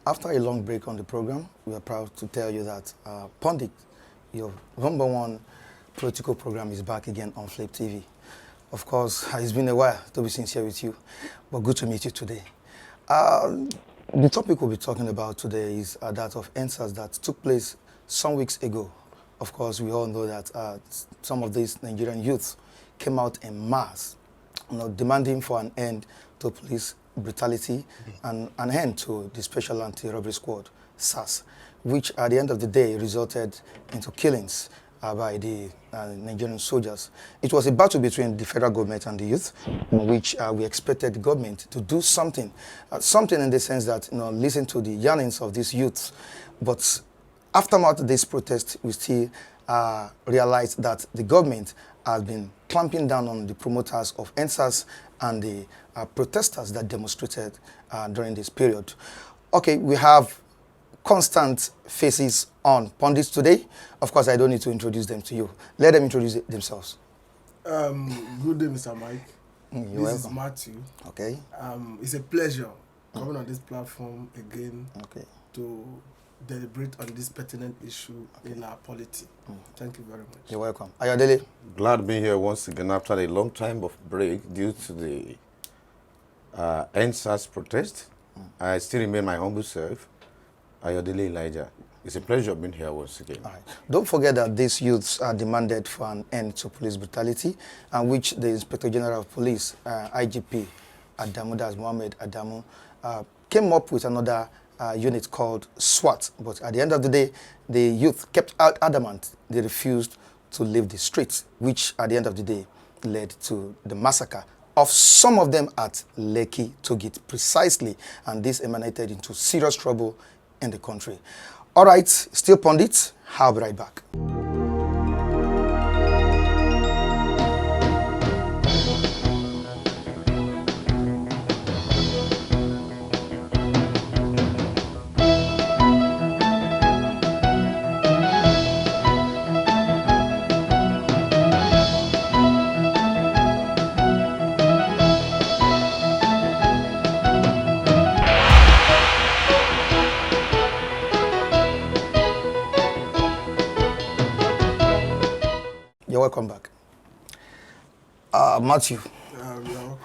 After a long break on the program, we are proud to tell you that Pundit, your number one political program, is back again on Flip TV. Of course, it's been a while, to be sincere with you, but good to meet you today. Uh, the topic we'll be talking about today is that of answers that took place some weeks ago. Of course, we all know that some of these Nigerian youths came out en masse, demanding for an end to police brutality and an end to the Special Anti-Robbery Squad, SAS, which at the end of the day resulted into killings by the Nigerian soldiers. It was a battle between the federal government and the youth, in which we expected the government to do something, something in the sense that, listen to the yearnings of these youths. But aftermath of this protest, we still realized that the government has been clamping down on the promoters of NSAS and the protesters that demonstrated during this period. Okay, we have constant faces on pundits today. Of course, I don't need to introduce them to you. Let them introduce themselves. Good day, Mr. Mike. You're This is welcome. Matthew. Okay. It's a pleasure coming on this platform again Okay. to deliberate on this pertinent issue in our polity. Thank you very much. You're welcome. Ayodele. Glad to be here once again after a long time of break due to the NSAS protest. I still remain my humble self, Ayodele Elijah. It's a pleasure being here once again. All right. Don't forget that these youths are demanded for an end to police brutality, and which the Inspector General of Police, IGP Adamu, that's Mohammed Adamu, came up with another unit called SWAT. But at the end of the day, the youth kept out adamant. They refused to leave the streets, which at the end of the day led to the massacre of some of them at Lekki Togit precisely, and this emanated into serious trouble in the country. All right, still pundits, I'll be right back. You're welcome back. Matthew, You're welcome.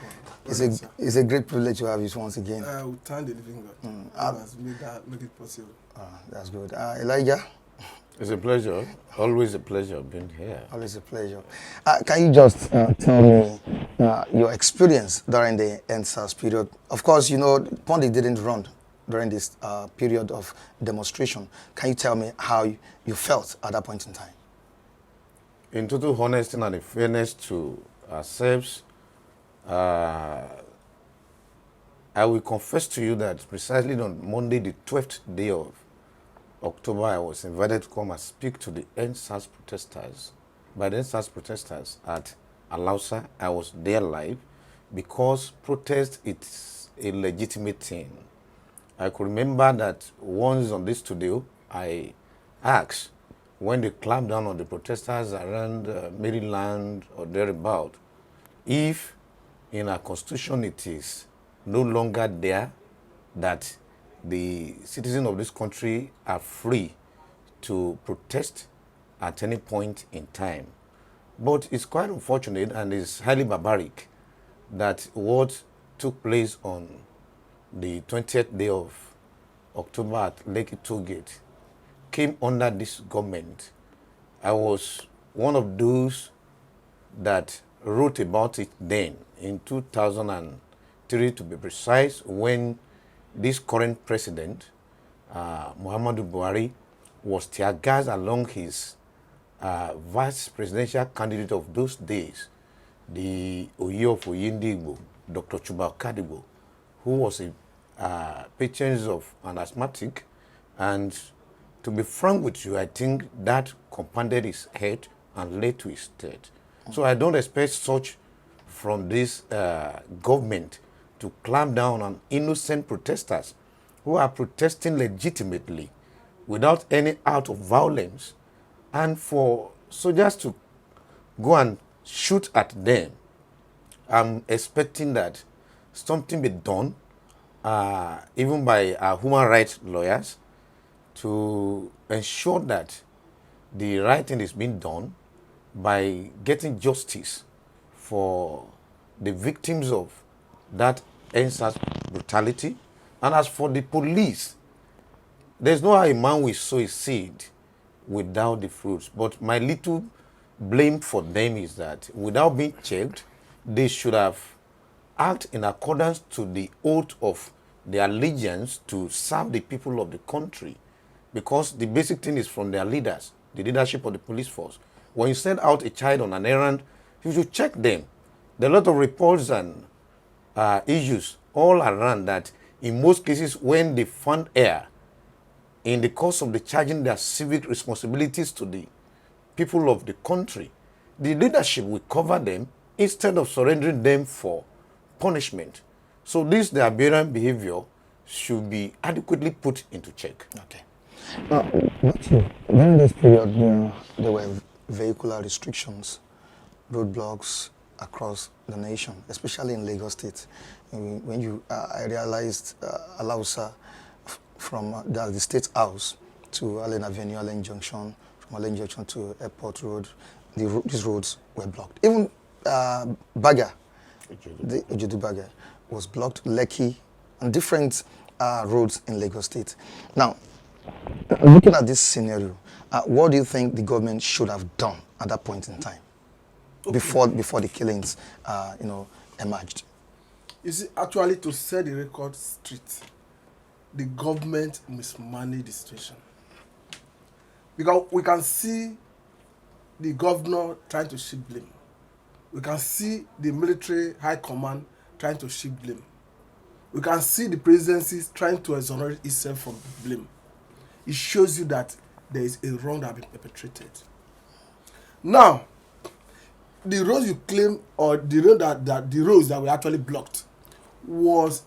it's a great privilege to have you once again. We thank the living God. God has made it possible. That's good. Elijah, It's a pleasure, always a pleasure being here. always a pleasure. Can you just tell me your experience during the NSAS period? Of course, Pundit didn't run during this period of demonstration. Can you tell me how you felt at that point in time? In total honesty and in fairness to ourselves, I will confess to you that precisely on Monday, the 12th day of October, I was invited to come and speak to the NSAS protesters, by the NSAS protesters at Alausa. I was there live because protest is a legitimate thing. I could remember that once on this studio, I asked when they clamped down on the protesters around Maryland or thereabout, if in our constitution it is no longer there that the citizens of this country are free to protest at any point in time. But it's quite unfortunate and it's highly barbaric that what took place on the 20th day of October at Lekki Tollgate came under this government. I was one of those that wrote about it then, in 2003 to be precise, when this current president, Muhammadu Buhari, was tear gassed along his vice presidential candidate of those days, the Oyo of Oyindigbo, Dr. Chuba Kadibo, who was a patient of an asthmatic. And to be frank with you, I think that compounded his head and led to his death. So I don't expect such from this government to clamp down on innocent protesters who are protesting legitimately without any act of violence, and for soldiers to go and shoot at them. I'm expecting that something be done even by our human rights lawyers, to ensure that the right thing is being done by getting justice for the victims of that NSAS brutality. And as for the police, there's no how a man will sow a seed without the fruits. But my little blame for them is that without being checked, they should have acted in accordance to the oath of their allegiance to serve the people of the country. Because the basic thing is from their leaders, the leadership of the police force. When you send out a child on an errand, you should check them. There are a lot of reports and issues all around that in most cases when they found error in the course of discharging their civic responsibilities to the people of the country, the leadership will cover them instead of surrendering them for punishment. So this, the aberrant behavior, should be adequately put into check. Okay. Now, during this period, there were vehicular restrictions, roadblocks across the nation, especially in Lagos State. When I realized Alausa from the State House to Allen Avenue, Allen Junction, from Allen Junction to Airport Road, these roads were blocked. Even Baga, the Ojudu Baga, was blocked, Lekki, and different roads in Lagos State. Now, looking at this scenario, what do you think the government should have done at that point in time, before the killings, emerged? You see, actually, to set the record straight, the government mismanaged the situation. Because we can see the governor trying to shift blame. We can see the military high command trying to shift blame. We can see the presidency trying to exonerate itself from blame. It shows you that there is a wrong that has been perpetrated. Now, the roads you claim, or the roads that were actually blocked, was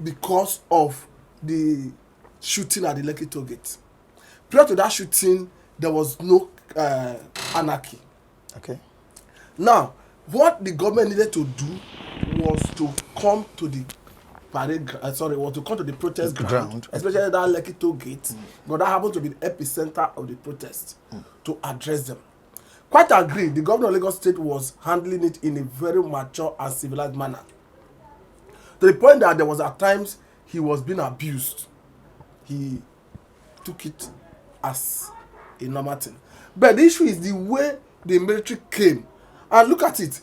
because of the shooting at the Lekki toll gate. Prior to that shooting, there was no anarchy. Okay. Now, what the government needed to do was to come to the protest ground, especially that Lekki toll gate, but that happened to be the epicenter of the protest, to address them. Quite agree, the governor of Lagos State was handling it in a very mature and civilized manner. To the point that there was at times he was being abused. He took it as a normal thing. But the issue is the way the military came. And look at it.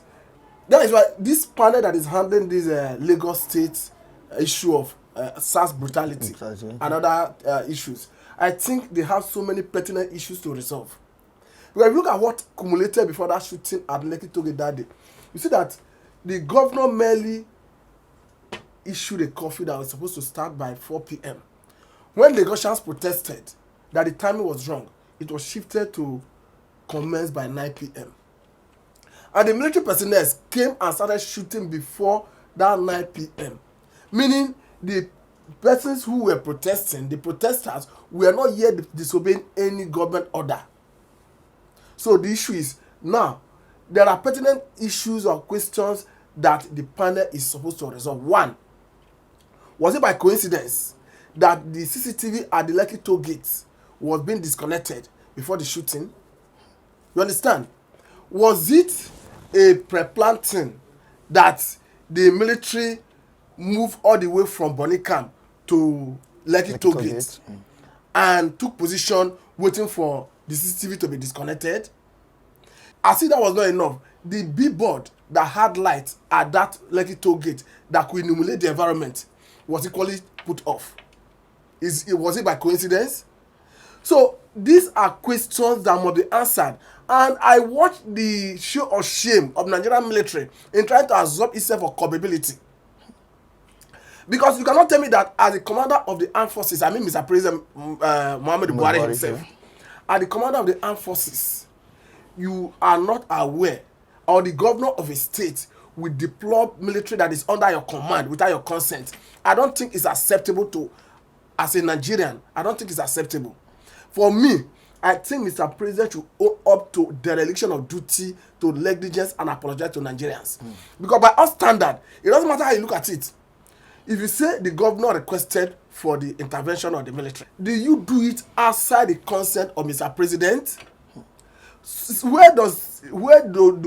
That is why this panel that is handling this Lagos State issue of SARS brutality and other issues, I think they have so many pertinent issues to resolve. Because if you look at what accumulated before that shooting at Lekki toll gate that day, you see that the governor merely issued a curfew that was supposed to start by 4 p.m. When Lagosians protested that the timing was wrong, it was shifted to commence by 9 p.m. And the military personnel came and started shooting before that 9 p.m. Meaning the persons who were protesting, the protesters, were not yet disobeying any government order. So the issue is, now, there are pertinent issues or questions that the panel is supposed to resolve. One, was it by coincidence that the CCTV at the Lekki toll gates was being disconnected before the shooting? You understand? Was it a pre-planned thing that the military moved all the way from Bonikam to Lekki toll gate and took position waiting for the CCTV to be disconnected? As if that was not enough, the billboard that had lights at that Lekki toll gate that could illuminate the environment was equally put off. Was it by coincidence? So these are questions that must be answered. And I watched the show of shame of Nigerian military in trying to absorb itself of culpability. Because you cannot tell me that as the commander of the armed forces, I mean Mr. President Muhammadu Buhari himself, as the commander of the armed forces, you are not aware, or the governor of a state will deploy military that is under your command without your consent. I don't think it's acceptable to, as a Nigerian, I don't think it's acceptable. For me, I think Mr. President should own up to dereliction of duty, to negligence, and apologize to Nigerians. Because by our standard, it doesn't matter how you look at it. if you say the governor requested for the intervention of the military, do you do it outside the consent of Mr. President? Where do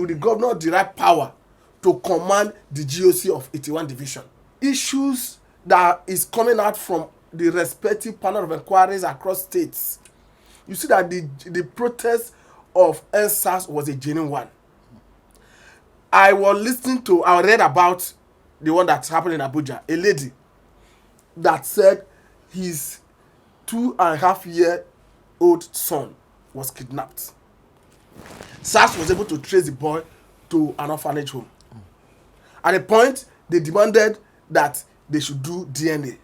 the governor derive power to command the GOC of 81 division? Issues that is coming out from the respective panel of inquiries across states, you see that the protest of NSAS was a genuine one. I read about the one that's happened in Abuja, a lady that said his 2.5-year-old son was kidnapped. SARS was able to trace the boy to an orphanage home. At a point, they demanded that they should do DNA.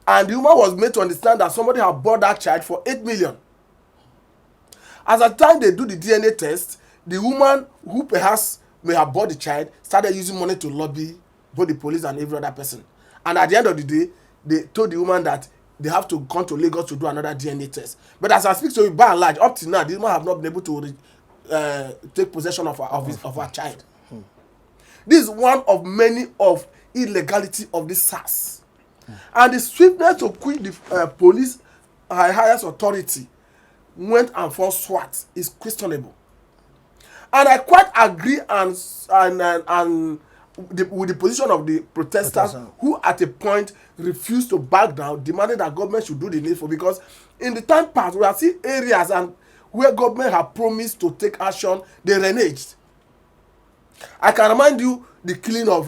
And the woman was made to understand that somebody had bought that child for 8 million. As at the time they do the DNA test, the woman who perhaps may have bought the child started using money to lobby both the police and every other person. And at the end of the day, they told the woman that they have to come to Lagos to do another DNA test. But as I speak to you, by and large, up to now, the woman have not been able to take possession of her child. This is one of many of illegality of this SARS. And the swiftness to quit the police highest authority went and forced SWAT is questionable. And I quite agree with the position of the protesters who at a point refused to back down, demanding that government should do the needful, because in the time past we have seen areas and where government have promised to take action, they reneged. I can remind you the killing of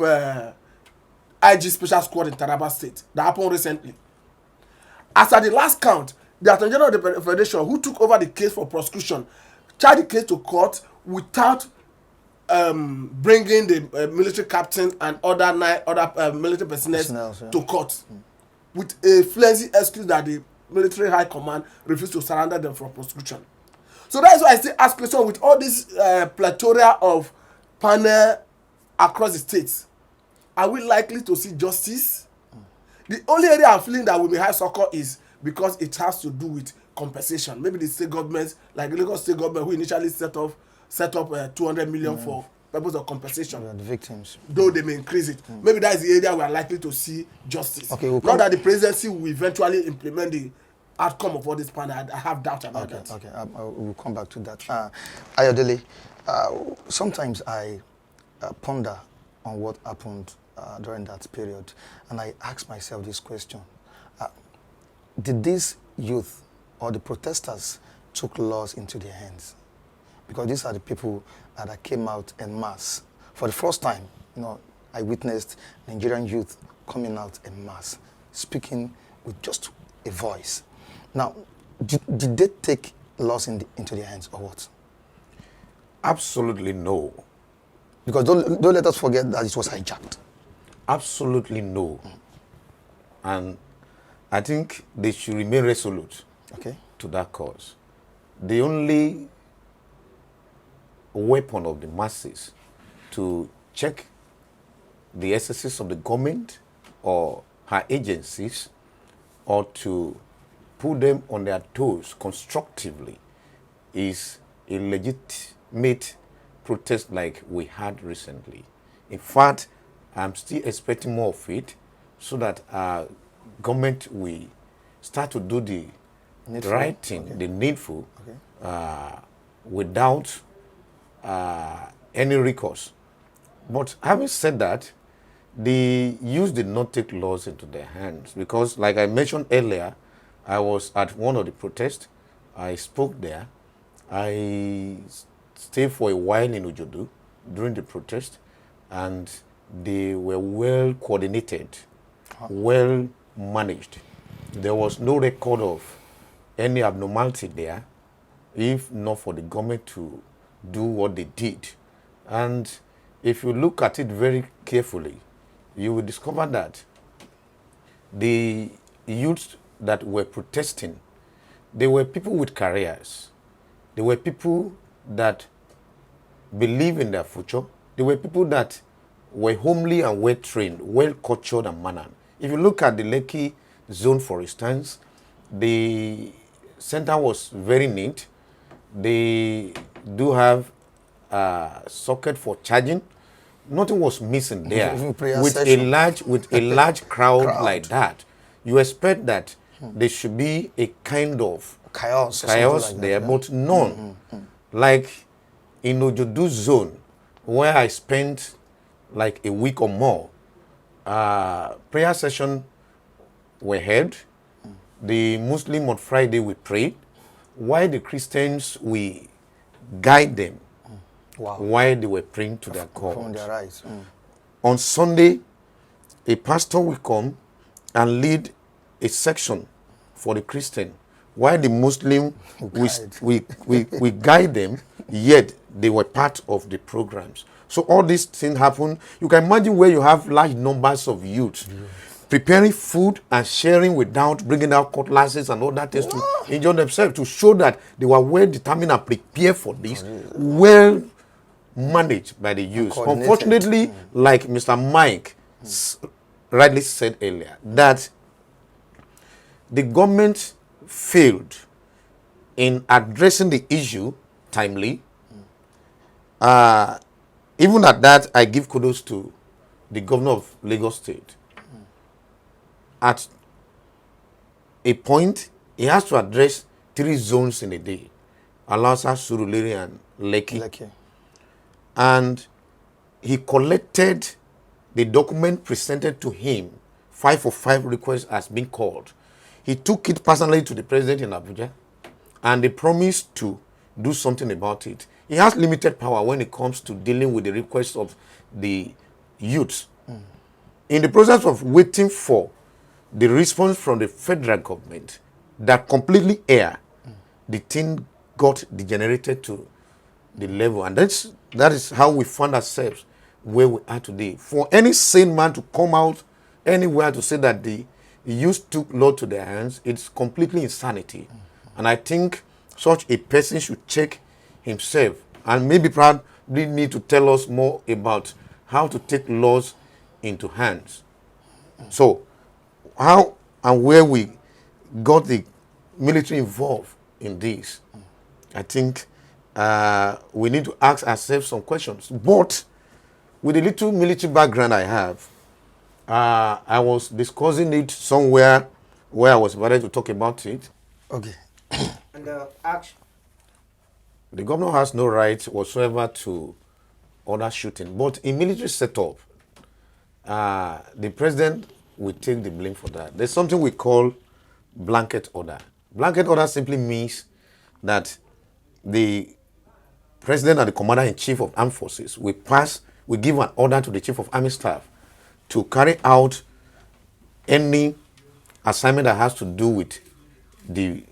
IG Special Squad in Taraba State that happened recently. As at the last count, the Attorney General of the Federation, who took over the case for prosecution, charged the case to court without bringing the military captain and other military personnel to court, with a flimsy excuse that the military high command refused to surrender them for prosecution. So that's why I still ask question, with all this plethora of panel across the states, are we likely to see justice? The only area I'm feeling that we may have succor is because it has to do with compensation. Maybe the state governments, like the Lagos state government, who initially set up 200 million for purpose of compensation. The victims. Though they may increase it. Maybe that is the area we are likely to see justice. Okay, not that the presidency will eventually implement the outcome of all this panel. I have doubt about that. Okay, we'll come back to that. Ayodele, sometimes I ponder on what happened during that period, and I ask myself this question. Did these youth or the protesters took laws into their hands? Because these are the people that came out en masse. For the first time, I witnessed Nigerian youth coming out en masse, speaking with just a voice. Now, did they take laws into their hands or what? Absolutely no. Because don't let us forget that it was hijacked. Absolutely no. And I think they should remain resolute to that cause. The only weapon of the masses to check the excesses of the government or her agencies, or to put them on their toes constructively, is a legitimate protest like we had recently. In fact, I'm still expecting more of it, so that our government will start to do the right thing, the needful, without any recourse. But having said that, the youth did not take laws into their hands, because, like I mentioned earlier, I was at one of the protests. I spoke there. I stayed for a while in Ujodu during the protest, and they were well coordinated, well managed. There was no record of any abnormality there, if not for the government to do what they did. And if you look at it very carefully, you will discover that the youths that were protesting, they were people with careers. They were people that believe in their future. They were people that were homely and well trained, well cultured and mannered. If you look at the Lekki zone, for instance, the center was very neat. They do have a socket for charging. nothing was missing there. Even prayer With session. a large crowd Crowd. like that, you expect that there should be a kind of Chaos or chaos something like there, that, yeah. but none. Like in Ojodu zone, where I spent like a week or more, prayer session were held. The Muslim on Friday we prayed, while the Christians we guide them Wow. while they were praying to their From God. their eyes. On Sunday, a pastor will come and lead a section for the Christian, while the Muslim Guide. we guide them, yet they were part of the programs. So all these things happen. You can imagine where you have large numbers of youth preparing food and sharing without bringing out cutlasses and other things to injure themselves, to show that they were well determined and prepared for this, well managed by the youth. coordinated. Unfortunately, like Mr. Mike rightly said earlier, that the government failed in addressing the issue timely. Even at that, I give kudos to the governor of Lagos State. At a point, he has to address 3 zones in a day: Alasa, Surulere, and Lekki. Lucky. And he collected the document presented to him. 5 of 5 requests has been called. He took it personally to the president in Abuja, and they promised to do something about it. He has limited power when it comes to dealing with the requests of the youths. In the process of waiting for the response from the federal government that completely air, the thing got degenerated to the level. And that is how we found ourselves where we are today. For any sane man to come out anywhere to say that the youth took law to their hands, it's completely insanity. And I think such a person should check himself and maybe probably need to tell us more about how to take laws into hands. So, how and where we got the military involved in this, I think we need to ask ourselves some questions. But with the little military background I have, I was discussing it somewhere where I was invited to talk about it. Okay. And action. The governor has no right whatsoever to order shooting. But in military setup, the president will take the blame for that. There's something we call blanket order. Blanket order simply means that the president and the commander-in-chief of armed forces will give an order to the chief of army staff to carry out any assignment that has to do with the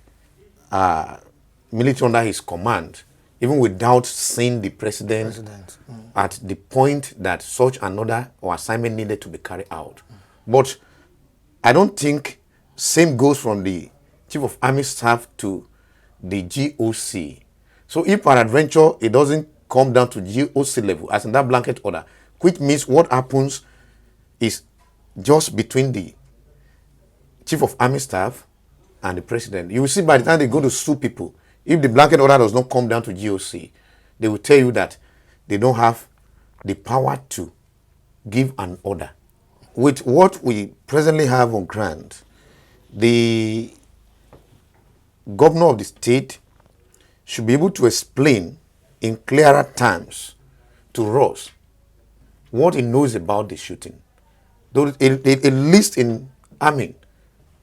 military under his command, even without seeing the president. At the point that such an order or assignment needed to be carried out. But I don't think same goes from the chief of army staff to the GOC. So if peradventure it doesn't come down to GOC level, as in that blanket order, which means what happens is just between the chief of army staff and the president. You will see by the time they go to sue people, if the blanket order does not come down to GOC, they will tell you that they don't have the power to give an order. With what we presently have on ground, the governor of the state should be able to explain in clearer terms to us what he knows about the shooting. Though a list in army,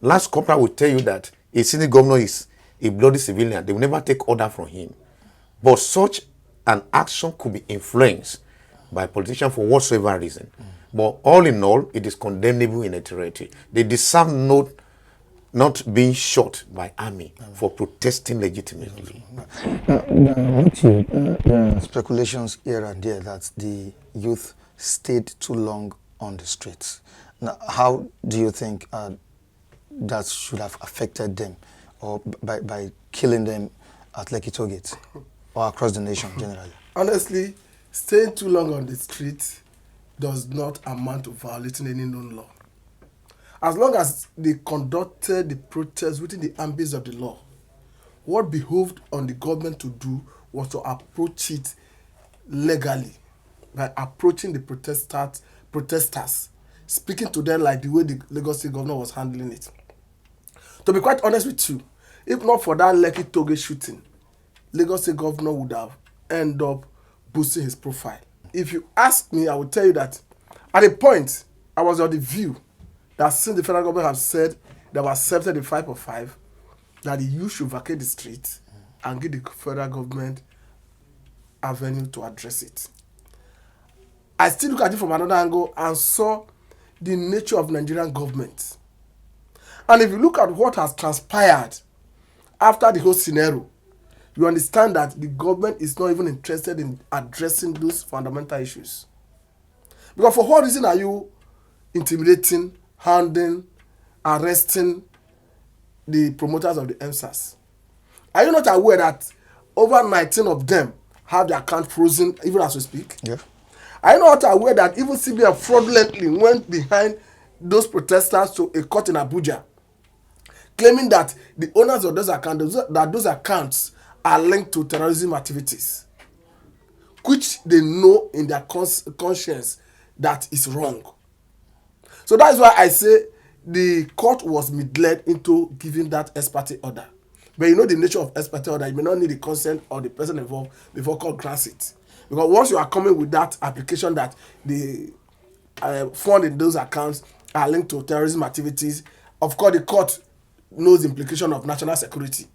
last corporal will tell you that a sitting governor is a bloody civilian. They will never take order from him. But such an action could be influenced by politicians for whatsoever reason. But all in all, it is condemnable in entirety. They deserve not being shot by army for protesting legitimately. There are speculations here and there that the youth stayed too long on the streets. Now, how do you think that should have affected them, or by killing them at Lekki Toll Gate or across the nation generally? Honestly, staying too long on the street does not amount to violating any known law. As long as they conducted the protest within the ambit of the law, what behooved on the government to do was to approach it legally by approaching the protesters, speaking to them like the way the Lagos State governor was handling it. To be quite honest with you, if not for that Lekki Toge shooting, Lagos State governor would have ended up boosting his profile. If you ask me, I will tell you that at a point, I was of the view that since the federal government have said they have accepted the 5 of 5, that the youth should vacate the street and give the federal government avenue to address it. I still look at it from another angle and saw the nature of Nigerian government. And if you look at what has transpired after the whole scenario, you understand that the government is not even interested in addressing those fundamental issues. Because for what reason are you intimidating, hounding, arresting the promoters of the MSAS? Are you not aware that over 19 of them have their account frozen even as we speak? Yeah. Are you not aware that even CBN fraudulently went behind those protesters to a court in Abuja, claiming that the owners of those accounts are linked to terrorism activities, which they know in their conscience that is wrong. So that's why I say the court was misled into giving that ex parte order. But you know the nature of ex parte order, you may not need the consent of the person involved before court grants it. Because once you are coming with that application that the fund in those accounts are linked to terrorism activities, of course the court knows the implication of national security.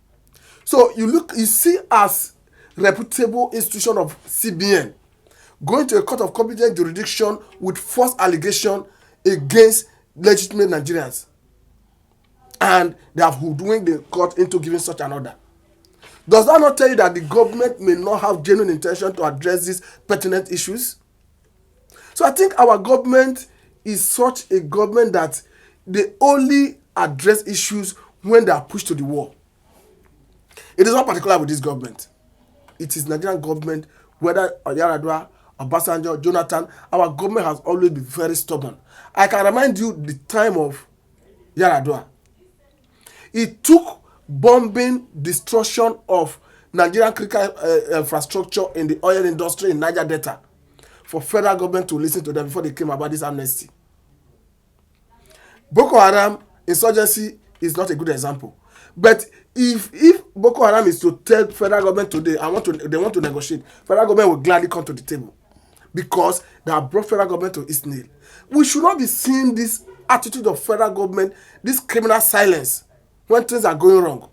So you see as reputable institution of CBN going to a court of competent jurisdiction with false allegation against legitimate Nigerians, and they have hoodwinked the court into giving such an order. Does that not tell you that the government may not have genuine intention to address these pertinent issues? So I think our government is such a government that they only address issues when they are pushed to the wall. It is not particular with this government. It is Nigerian government, whether Yaradua, Obasanjo, Jonathan, our government has always been very stubborn. I can remind you the time of Yaradua. It took bombing, destruction of Nigerian critical infrastructure in the oil industry in Niger Delta for federal government to listen to them before they came about this amnesty. Boko Haram insurgency is not a good example. But if Boko Haram is to tell federal government today, they want to negotiate, federal government will gladly come to the table because they have brought federal government to its nail. We should not be seeing this attitude of federal government, this criminal silence when things are going wrong.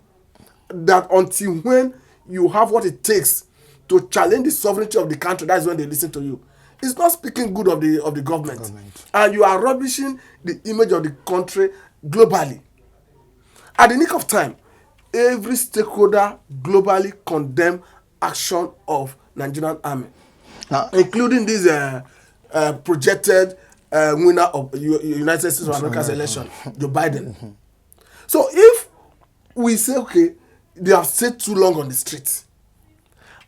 That until when you have what it takes to challenge the sovereignty of the country, that is when they listen to you. It's not speaking good of the government. And you are rubbishing the image of the country globally. At the nick of time, every stakeholder globally condemn action of Nigerian army, including this projected winner of United States of America's election, Joe Biden. So if we say, okay, they have stayed too long on the streets,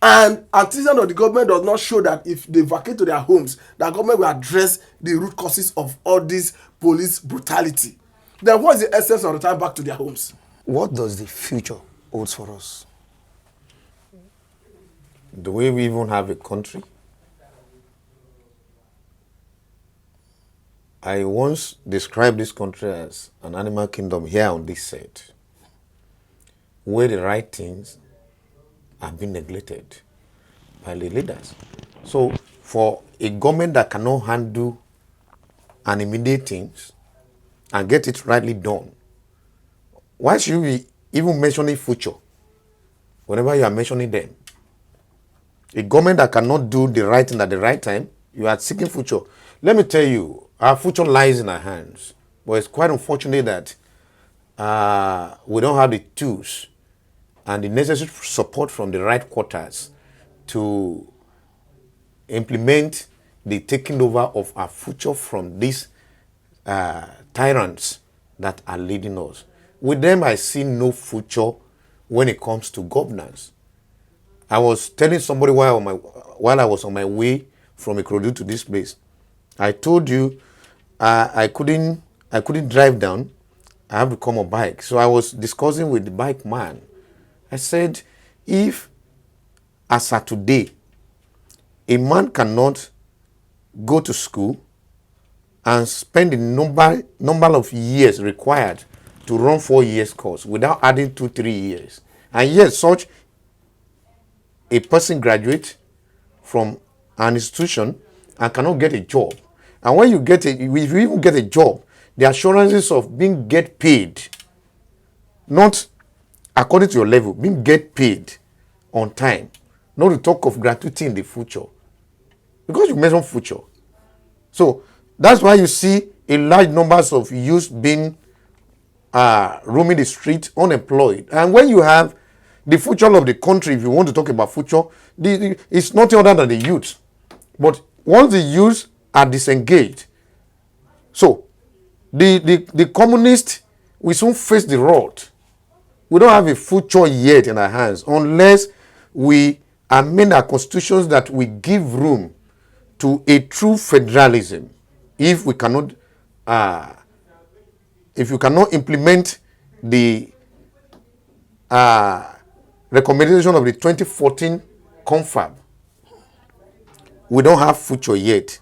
and antecedent of the government does not show that if they vacate to their homes, the government will address the root causes of all this police brutality, then what is the essence of return back to their homes? What does the future hold for us? The way we even have a country. I once described this country as an animal kingdom here on this set, where the right things have been neglected by the leaders. So for a government that cannot handle and immediate things and get it rightly done, why should we even mentioning future whenever you are mentioning them? A government that cannot do the right thing at the right time, you are seeking future. Let me tell you, our future lies in our hands. But it's quite unfortunate that we don't have the tools and the necessary support from the right quarters to implement the taking over of our future from these tyrants that are leading us. With them, I see no future when it comes to governance. I was telling somebody while I was on my way from Ikorodu to this place, I told you I couldn't drive down. I have to come on bike. So I was discussing with the bike man. I said, if as at today, a man cannot go to school and spend the number of years required to run 4 years course without adding 2-3 years. And yet such a person graduates from an institution and cannot get a job. And when you get if you even get a job, the assurances of being get paid, not according to your level, being get paid on time, not to talk of gratuity in the future. Because you mentioned future. So that's why you see a large numbers of youths being roaming the street, unemployed. And when you have the future of the country, if you want to talk about future, it's nothing other than the youth. But once the youth are disengaged, so the communists will soon face the rot. We don't have a future yet in our hands unless we amend our constitutions that we give room to a true federalism. If we cannot implement the recommendation of the 2014 confab, we don't have future yet.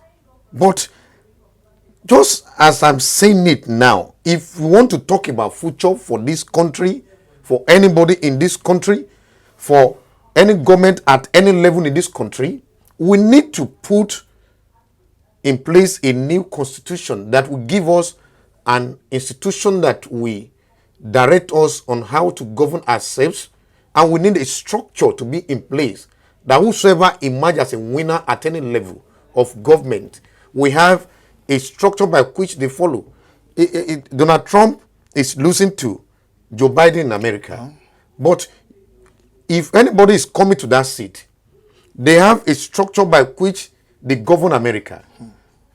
But just as I'm saying it now, if we want to talk about future for this country, for anybody in this country, for any government at any level in this country, we need to put in place a new constitution that will give us an institution that will direct us on how to govern ourselves, and we need a structure to be in place that whosoever emerge as a winner at any level of government, we have a structure by which they follow. Donald Trump is losing to Joe Biden in America, but if anybody is coming to that seat, they have a structure by which they govern America.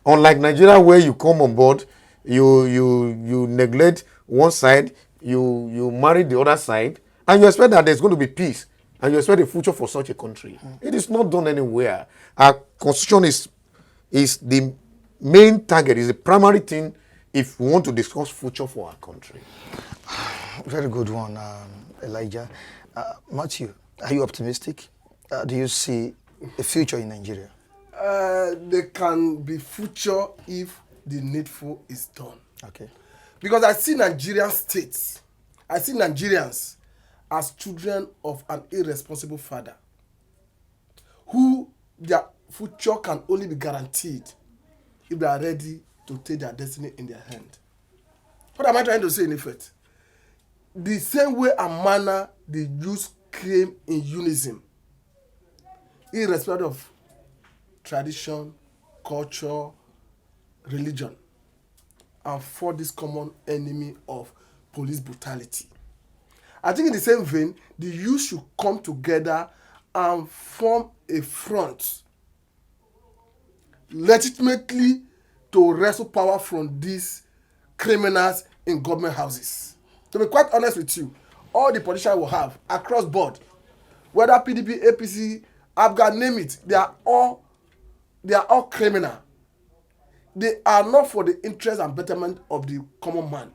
Unlike Nigeria, where you come on board, you neglect one side, you marry the other side, and you expect that there's going to be peace, and you expect a future for such a country. It is not done anywhere. Our constitution is the main target, is the primary thing if we want to discuss future for our country. Very good one, Elijah. Matthew, are you optimistic? Do you see a future in Nigeria? There can be future if the needful is done. Okay. Because I see Nigerian states, I see Nigerians as children of an irresponsible father who their future can only be guaranteed if they are ready to take their destiny in their hand. What am I trying to say in effect? The same way and manner the youth came in unison, irrespective of tradition, culture, religion, and fought this common enemy of police brutality. I think in the same vein, the youth should come together and form a front legitimately to wrestle power from these criminals in government houses. To be quite honest with you, all the politicians will have across board, whether PDP, APC, Afghan, name it, they are all criminal. They are not for the interest and betterment of the common man.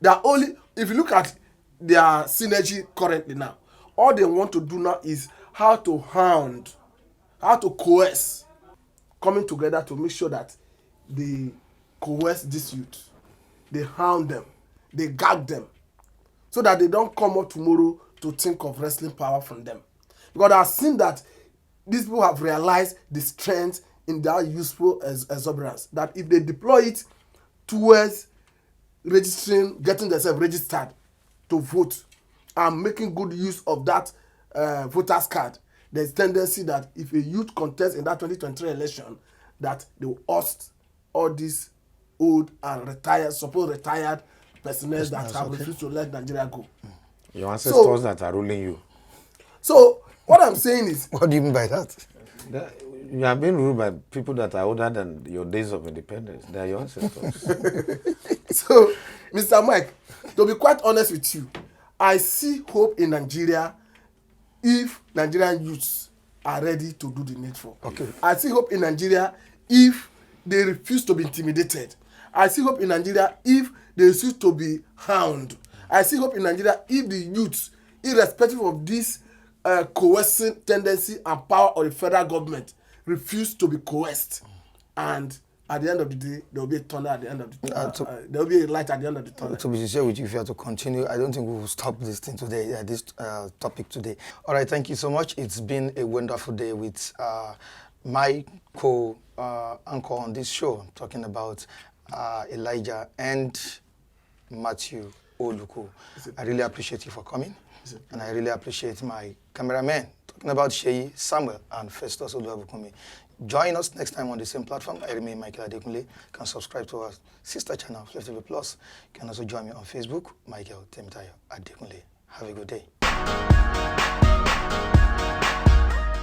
They are only, if you look at their synergy currently now, all they want to do now is how to hound, how to coerce, coming together to make sure that they coerce this youth, they hound them, they gag them, so that they don't come up tomorrow to think of wrestling power from them. Because I've seen that these people have realized the strength in their useful exuberance, that if they deploy it towards registering, getting themselves registered to vote and making good use of that voter's card, there's tendency that if a youth contests in that 2023 election, that they will oust all these old and retired, supposed retired personnel that have refused to let Nigeria go. Your ancestors that are ruling you. So what I'm saying is, What do you mean by that? You are being ruled by people that are older than your days of independence. They are your ancestors. so Mr. Mike, to be quite honest with you, I see hope in Nigeria if Nigerian youths are ready to do the needful. Okay. I see hope in Nigeria if they refuse to be intimidated. I see hope in Nigeria if they refuse to be hound. I see hope in Nigeria if the youths, irrespective of this coercing tendency and power of the federal government, refuse to be coerced, and at the end of the day, there will be a tunnel at the end of the there will be a light at the end of the tunnel. To be sincere with you, if you have to continue, I don't think we will stop this thing today, this topic today. All right, thank you so much. It's been a wonderful day with my co-anchor on this show, talking about Elijah and Matthew Oluku. I really appreciate you for coming, and I really appreciate my cameraman, talking about Sheyi, Samuel, and Festus Oluwabukumi. Join us next time on the same platform. I remain Michael Adekunle. You can subscribe to our sister channel, Flash TV Plus. You can also join me on Facebook, Michael Temitayo Adekunle. Have a good day.